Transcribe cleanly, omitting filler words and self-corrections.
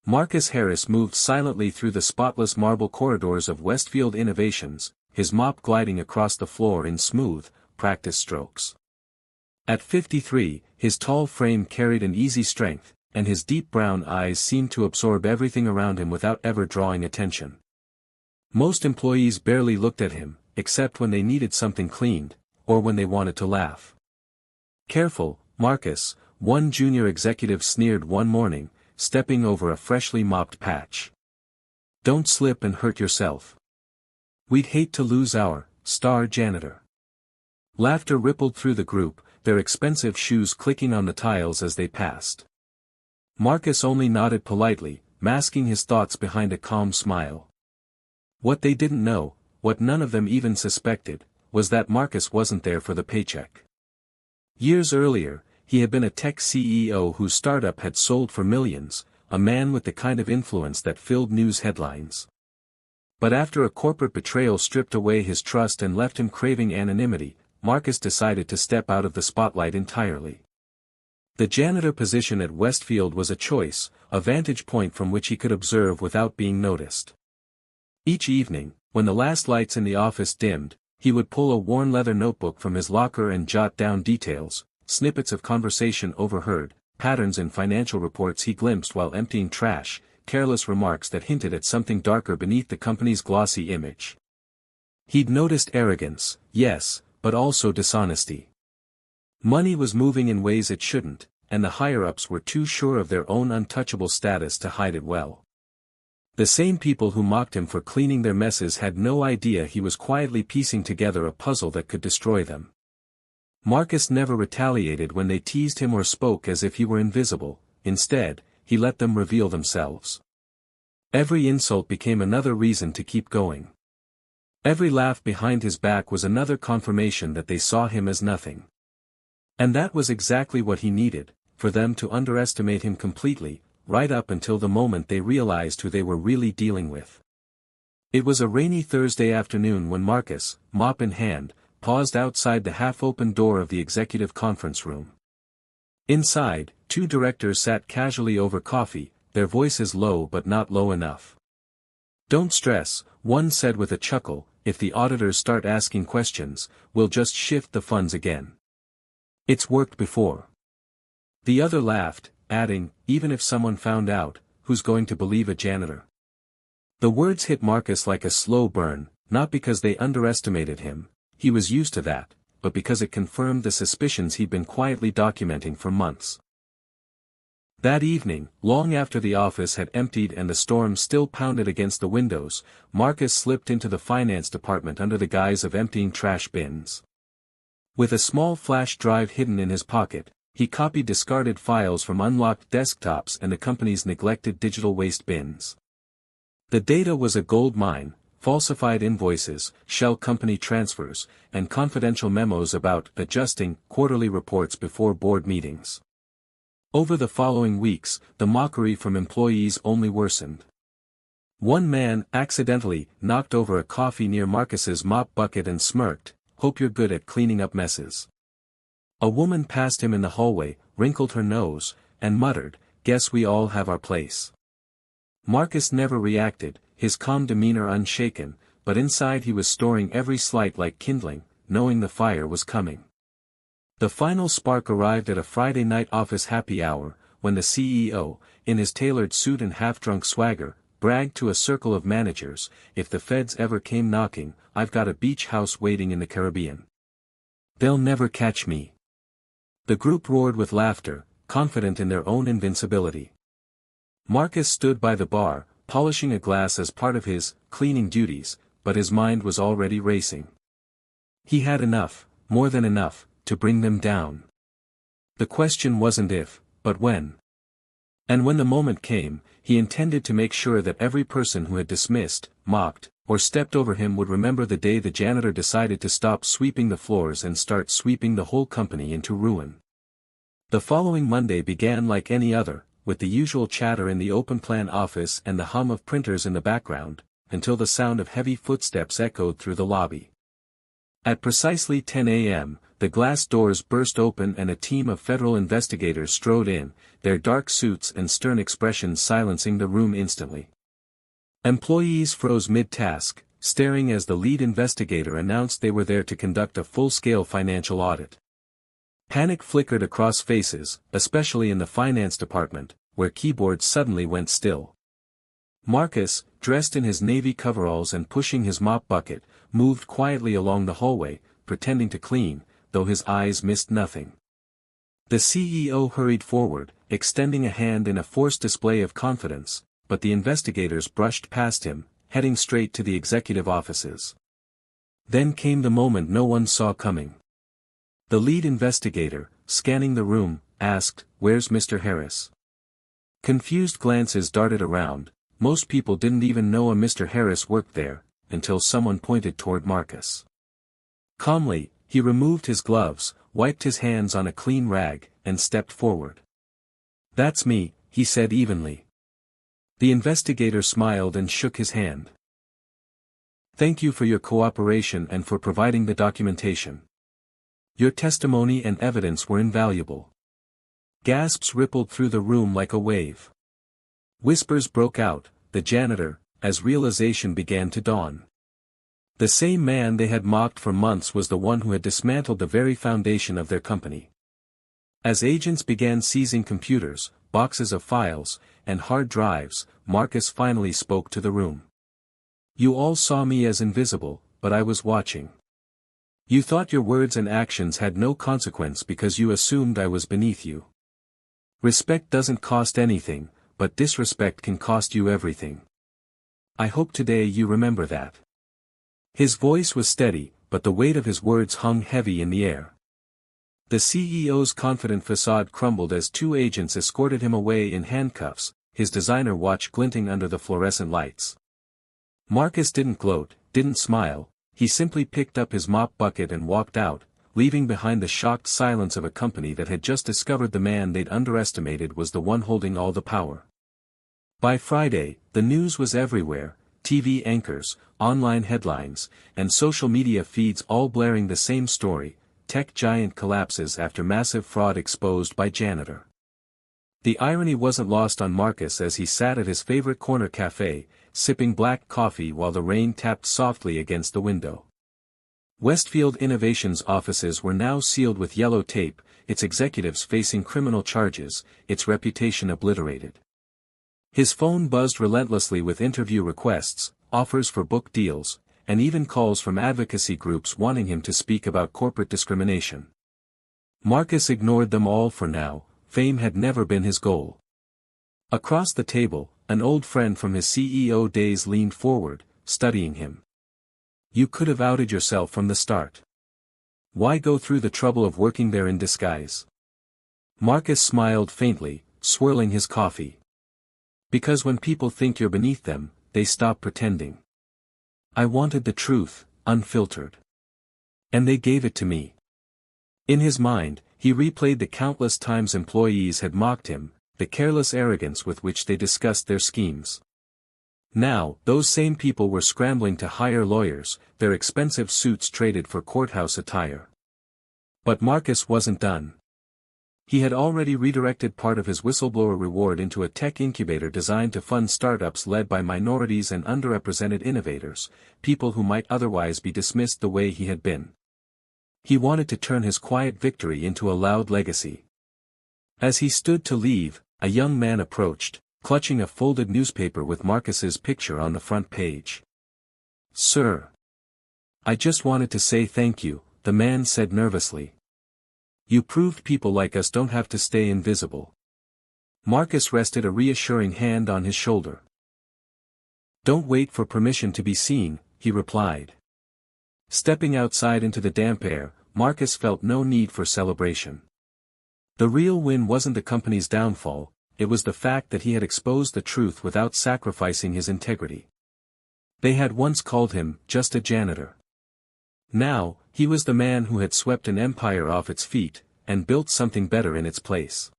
Marcus Harris moved silently through the spotless marble corridors of Westfield Innovations, his mop gliding across the floor in smooth, practiced strokes. At 53, his tall frame carried an easy strength, and his deep brown eyes seemed to absorb everything around him without ever drawing attention. Most employees barely looked at him, except when they needed something cleaned, or when they wanted to laugh. "Careful, Marcus," one junior executive sneered one morning, stepping over a freshly mopped patch. "Don't slip and hurt yourself. We'd hate to lose our star janitor." Laughter rippled through the group, their expensive shoes clicking on the tiles as they passed. Marcus only nodded politely, masking his thoughts behind a calm smile. What they didn't know, what none of them even suspected, was that Marcus wasn't there for the paycheck. Years earlier, he had been a tech CEO whose startup had sold for millions, a man with the kind of influence that filled news headlines. But after a corporate betrayal stripped away his trust and left him craving anonymity, Marcus decided to step out of the spotlight entirely. The janitor position at Westfield was a choice, a vantage point from which he could observe without being noticed. Each evening, when the last lights in the office dimmed, he would pull a worn leather notebook from his locker and jot down details, snippets of conversation overheard, patterns in financial reports he glimpsed while emptying trash, careless remarks that hinted at something darker beneath the company's glossy image. He'd noticed arrogance, yes, but also dishonesty. Money was moving in ways it shouldn't, and the higher-ups were too sure of their own untouchable status to hide it well. The same people who mocked him for cleaning their messes had no idea he was quietly piecing together a puzzle that could destroy them. Marcus never retaliated when they teased him or spoke as if he were invisible. Instead, he let them reveal themselves. Every insult became another reason to keep going. Every laugh behind his back was another confirmation that they saw him as nothing. And that was exactly what he needed, for them to underestimate him completely, right up until the moment they realized who they were really dealing with. It was a rainy Thursday afternoon when Marcus, mop in hand, paused outside the half-open door of the executive conference room. Inside, two directors sat casually over coffee, their voices low but not low enough. "Don't stress," one said with a chuckle, "if the auditors start asking questions, we'll just shift the funds again. It's worked before." The other laughed, adding, "Even if someone found out, who's going to believe a janitor?" The words hit Marcus like a slow burn, not because they underestimated him, he was used to that, but because it confirmed the suspicions he'd been quietly documenting for months. That evening, long after the office had emptied and the storm still pounded against the windows, Marcus slipped into the finance department under the guise of emptying trash bins. With a small flash drive hidden in his pocket, he copied discarded files from unlocked desktops and the company's neglected digital waste bins. The data was a gold mine: falsified invoices, shell company transfers, and confidential memos about adjusting quarterly reports before board meetings. Over the following weeks, the mockery from employees only worsened. One man accidentally knocked over a coffee near Marcus's mop bucket and smirked, "Hope you're good at cleaning up messes." A woman passed him in the hallway, wrinkled her nose, and muttered, "Guess we all have our place." Marcus never reacted, his calm demeanor unshaken, but inside he was storing every slight like kindling, knowing the fire was coming. The final spark arrived at a Friday night office happy hour, when the CEO, in his tailored suit and half-drunk swagger, bragged to a circle of managers, "If the feds ever came knocking, I've got a beach house waiting in the Caribbean. They'll never catch me." The group roared with laughter, confident in their own invincibility. Marcus stood by the bar, polishing a glass as part of his cleaning duties, but his mind was already racing. He had enough, more than enough, to bring them down. The question wasn't if, but when. And when the moment came, he intended to make sure that every person who had dismissed, mocked, or stepped over him would remember the day the janitor decided to stop sweeping the floors and start sweeping the whole company into ruin. The following Monday began like any other, with the usual chatter in the open-plan office and the hum of printers in the background, until the sound of heavy footsteps echoed through the lobby. At precisely 10 a.m., the glass doors burst open and a team of federal investigators strode in, their dark suits and stern expressions silencing the room instantly. Employees froze mid-task, staring as the lead investigator announced they were there to conduct a full-scale financial audit. Panic flickered across faces, especially in the finance department, where keyboards suddenly went still. Marcus, dressed in his navy coveralls and pushing his mop bucket, moved quietly along the hallway, pretending to clean, though his eyes missed nothing. The CEO hurried forward, extending a hand in a forced display of confidence, but the investigators brushed past him, heading straight to the executive offices. Then came the moment no one saw coming. The lead investigator, scanning the room, asked, "Where's Mr. Harris?" Confused glances darted around. Most people didn't even know a Mr. Harris worked there, until someone pointed toward Marcus. Calmly, he removed his gloves, wiped his hands on a clean rag, and stepped forward. "That's me," he said evenly. The investigator smiled and shook his hand. "Thank you for your cooperation and for providing the documentation. Your testimony and evidence were invaluable." Gasps rippled through the room like a wave. Whispers broke out, the janitor, as realization began to dawn. The same man they had mocked for months was the one who had dismantled the very foundation of their company. As agents began seizing computers, boxes of files, and hard drives, Marcus finally spoke to the room. "You all saw me as invisible, but I was watching. You thought your words and actions had no consequence because you assumed I was beneath you. Respect doesn't cost anything, but disrespect can cost you everything. I hope today you remember that." His voice was steady, but the weight of his words hung heavy in the air. The CEO's confident facade crumbled as two agents escorted him away in handcuffs, his designer watch glinting under the fluorescent lights. Marcus didn't gloat, didn't smile, he simply picked up his mop bucket and walked out, leaving behind the shocked silence of a company that had just discovered the man they'd underestimated was the one holding all the power. By Friday, the news was everywhere, TV anchors, online headlines, and social media feeds all blaring the same story: tech giant collapses after massive fraud exposed by Janitor. The irony wasn't lost on Marcus as he sat at his favorite corner cafe, sipping black coffee while the rain tapped softly against the window. Westfield Innovation's offices were now sealed with yellow tape, its executives facing criminal charges, its reputation obliterated. His phone buzzed relentlessly with interview requests, offers for book deals, and even calls from advocacy groups wanting him to speak about corporate discrimination. Marcus ignored them all for now. Fame had never been his goal. Across the table, an old friend from his CEO days leaned forward, studying him. "You could have outed yourself from the start. Why go through the trouble of working there in disguise?" Marcus smiled faintly, swirling his coffee. "Because when people think you're beneath them, they stop pretending. I wanted the truth, unfiltered. And they gave it to me." In his mind, he replayed the countless times employees had mocked him, the careless arrogance with which they discussed their schemes. Now, those same people were scrambling to hire lawyers, their expensive suits traded for courthouse attire. But Marcus wasn't done. He had already redirected part of his whistleblower reward into a tech incubator designed to fund startups led by minorities and underrepresented innovators, people who might otherwise be dismissed the way he had been. He wanted to turn his quiet victory into a loud legacy. As he stood to leave, a young man approached, clutching a folded newspaper with Marcus's picture on the front page. "Sir. I just wanted to say thank you," the man said nervously. "You proved people like us don't have to stay invisible." Marcus rested a reassuring hand on his shoulder. "Don't wait for permission to be seen," he replied. Stepping outside into the damp air, Marcus felt no need for celebration. The real win wasn't the company's downfall, it was the fact that he had exposed the truth without sacrificing his integrity. They had once called him just a janitor. Now, he was the man who had swept an empire off its feet, and built something better in its place.